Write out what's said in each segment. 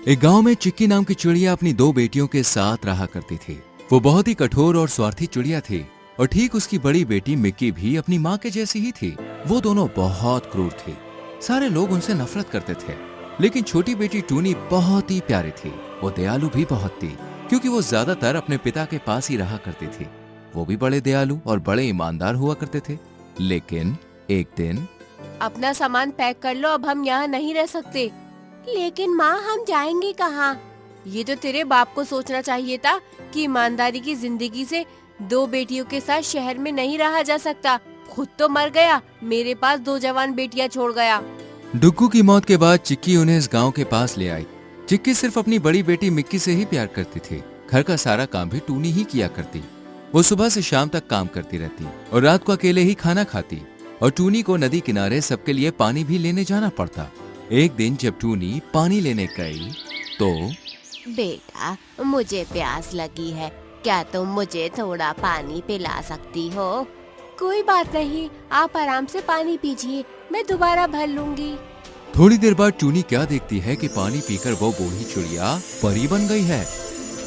एक गांव में चिक्की नाम की चिड़िया अपनी दो बेटियों के साथ रहा करती थी। वो बहुत ही कठोर और स्वार्थी चिड़िया थी और ठीक उसकी बड़ी बेटी मिक्की भी अपनी माँ के जैसी ही थी। वो दोनों बहुत क्रूर थी। सारे लोग उनसे नफरत करते थे, लेकिन छोटी बेटी टूनी बहुत ही प्यारी थी। वो दयालु भी बहुत थी, क्योंकि वो ज्यादातर अपने पिता के पास ही रहा करती थी। वो भी बड़े दयालु और बड़े ईमानदार हुआ करते थे। लेकिन एक दिन, अपना सामान पैक कर लो, अब हम यहाँ नहीं रह सकते। लेकिन माँ, हम जाएंगे कहाँ? ये तो तेरे बाप को सोचना चाहिए था कि ईमानदारी की जिंदगी से दो बेटियों के साथ शहर में नहीं रहा जा सकता। खुद तो मर गया, मेरे पास दो जवान बेटियां छोड़ गया। डुग्गू की मौत के बाद चिक्की उन्हें इस गांव के पास ले आई। चिक्की सिर्फ अपनी बड़ी बेटी मिक्की से ही प्यार करती थी। घर का सारा काम भी टूनी ही किया करती। वो सुबह से शाम तक काम करती रहती और रात को अकेले ही खाना खाती। और टूनी को नदी किनारे सबके लिए पानी भी लेने जाना पड़ता। एक दिन जब टूनी पानी लेने गई तो, बेटा, मुझे प्यास लगी है, क्या तुम मुझे थोड़ा पानी पिला सकती हो? कोई बात नहीं, आप आराम से पानी पीजिए, मैं दोबारा भर लूंगी। थोड़ी देर बाद टूनी क्या देखती है कि पानी पीकर वो बूढ़ी चिड़िया परी बन गई है।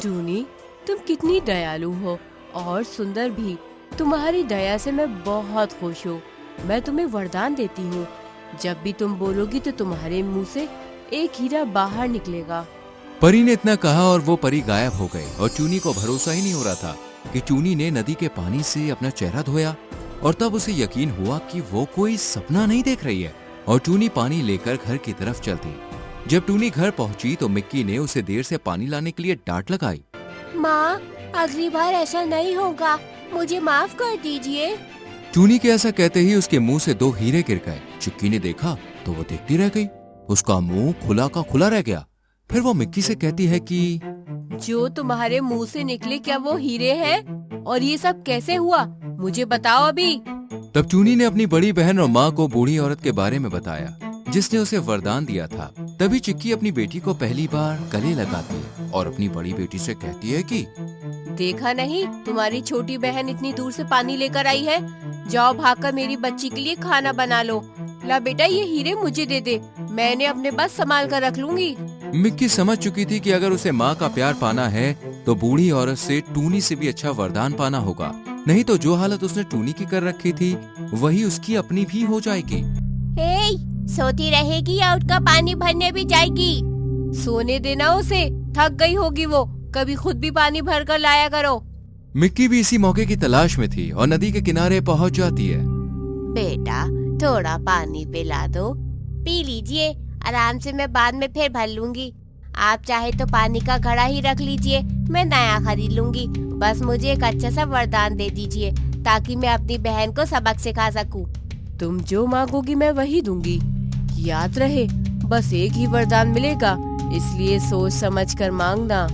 टूनी, तुम कितनी दयालु हो और सुंदर भी। तुम्हारी दया से मैं बहुत खुश हूँ। मैं तुम्हें वरदान देती हूँ, जब भी तुम बोलोगी तो तुम्हारे मुंह से एक हीरा बाहर निकलेगा। परी ने इतना कहा और वो परी गायब हो गई। और टूनी को भरोसा ही नहीं हो रहा था कि टूनी ने नदी के पानी से अपना चेहरा धोया। और तब उसे यकीन हुआ कि वो कोई सपना नहीं देख रही है। और टूनी पानी लेकर घर की तरफ चलती। जब टूनी घर पहुंची तो मिक्की ने उसे देर से पानी लाने के लिए डांट लगाई। माँ, अगली बार ऐसा नहीं होगा, मुझे माफ कर दीजिए। टूनी के ऐसा कहते ही उसके मुंह से दो हीरे गिर गए। चिक्की ने देखा तो वो देखती रह गई। उसका मुंह खुला का खुला रह गया। फिर वो मिक्की से कहती है कि जो तुम्हारे मुंह से निकले, क्या वो हीरे हैं? और ये सब कैसे हुआ, मुझे बताओ अभी। तब टूनी ने अपनी बड़ी बहन और माँ को बूढ़ी औरत के बारे में बताया, जिसने उसे वरदान दिया था। तभी चिक्की अपनी बेटी को पहली बार गले लगाती है और अपनी बड़ी बेटी से कहती है कि देखा नहीं, तुम्हारी छोटी बहन इतनी दूर से पानी लेकर आई है। जाओ भागकर मेरी बच्ची के लिए खाना बना लो। ला बेटा, ये हीरे मुझे दे दे, मैंने अपने पास संभाल कर रख लूंगी। मिक्की समझ चुकी थी कि अगर उसे माँ का प्यार पाना है तो बूढ़ी औरत से टूनी से भी अच्छा वरदान पाना होगा। नहीं तो जो हालत उसने टूनी की कर रखी थी वही उसकी अपनी भी हो जाएगी। सोती रहेगी या उठकर पानी भरने भी जाएगी? सोने देना उसे, थक गई होगी वो। कभी खुद भी पानी भर कर लाया करो। मिक्की भी इसी मौके की तलाश में थी और नदी के किनारे पहुंच जाती है। बेटा, थोड़ा पानी पिला दो। पी लीजिए, आराम से, मैं बाद में फिर भर लूंगी। आप चाहे तो पानी का घड़ा ही रख लीजिए, मैं नया खरीद लूंगी। बस मुझे एक अच्छा सा वरदान दे दीजिए, ताकि मैं अपनी बहन को सबक सिखा सकूं। तुम जो मांगोगी मैं वही दूंगी। याद रहे, बस एक ही वरदान मिलेगा, इसलिए सोच समझ कर मांगना।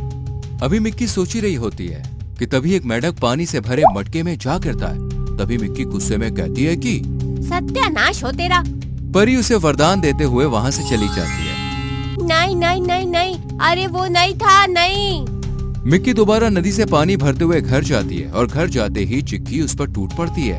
अभी मिक्की सोच ही रही होती है कि तभी एक मेंढक पानी से भरे मटके में जा गिरता है। तभी मिक्की गुस्से में कहती है कि सत्यानाश हो तेरा। परी उसे वरदान देते हुए वहाँ से चली जाती है। नहीं नहीं नहीं नहीं, अरे वो नहीं था, नहीं। मिक्की दोबारा नदी से पानी भरते हुए घर जाती है और घर जाते ही चिक्की उस पर टूट पड़ती है।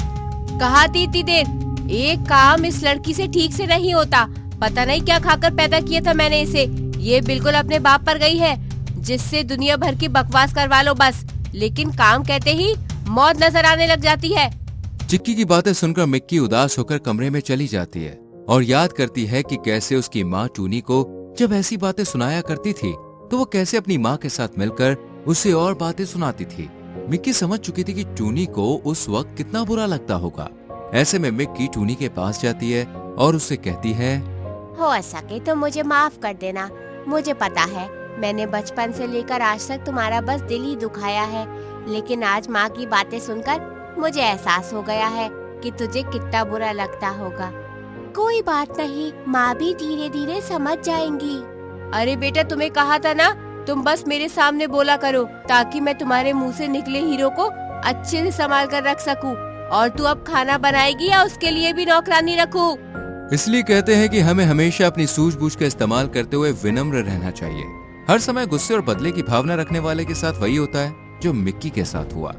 कहा थी इतनी देर, एक काम इस लड़की से ठीक से नहीं होता। पता नहीं क्या खाकर पैदा किया था मैंने इसे। ये बिल्कुल अपने बाप पर गई है, जिससे दुनिया भर की बकवास करवा लो बस। लेकिन काम कहते ही मौत नजर आने लग जाती है। चिक्की की बातें सुनकर मिक्की उदास होकर कमरे में चली जाती है और याद करती है कि कैसे उसकी माँ टूनी को जब ऐसी बातें सुनाया करती थी तो वो कैसे अपनी माँ के साथ मिलकर उसे और बातें सुनाती थी। मिक्की समझ चुकी थी कि टूनी को उस वक्त कितना बुरा लगता होगा। ऐसे में मिक्की टूनी के पास जाती है और उससे कहती है, हो सके तो मुझे माफ कर देना। मुझे पता है मैंने बचपन से लेकर आज तक तुम्हारा बस दिल ही दुखाया है, लेकिन आज माँ की बातें सुनकर मुझे एहसास हो गया है कि तुझे कितना बुरा लगता होगा। कोई बात नहीं, माँ भी धीरे धीरे समझ जाएंगी। अरे बेटा, तुम्हें कहा था ना, तुम बस मेरे सामने बोला करो, ताकि मैं तुम्हारे मुंह से निकले हीरो को अच्छे से संभाल कर रख सकूं। और तू अब खाना बनाएगी या उसके लिए भी नौकरानी रखूं? इसलिए कहते हैं कि हमें हमेशा अपनी सूझबूझ का इस्तेमाल करते हुए विनम्र रहना चाहिए। हर समय गुस्से और बदले की भावना रखने वाले के साथ वही होता है जो मिक्की के साथ हुआ।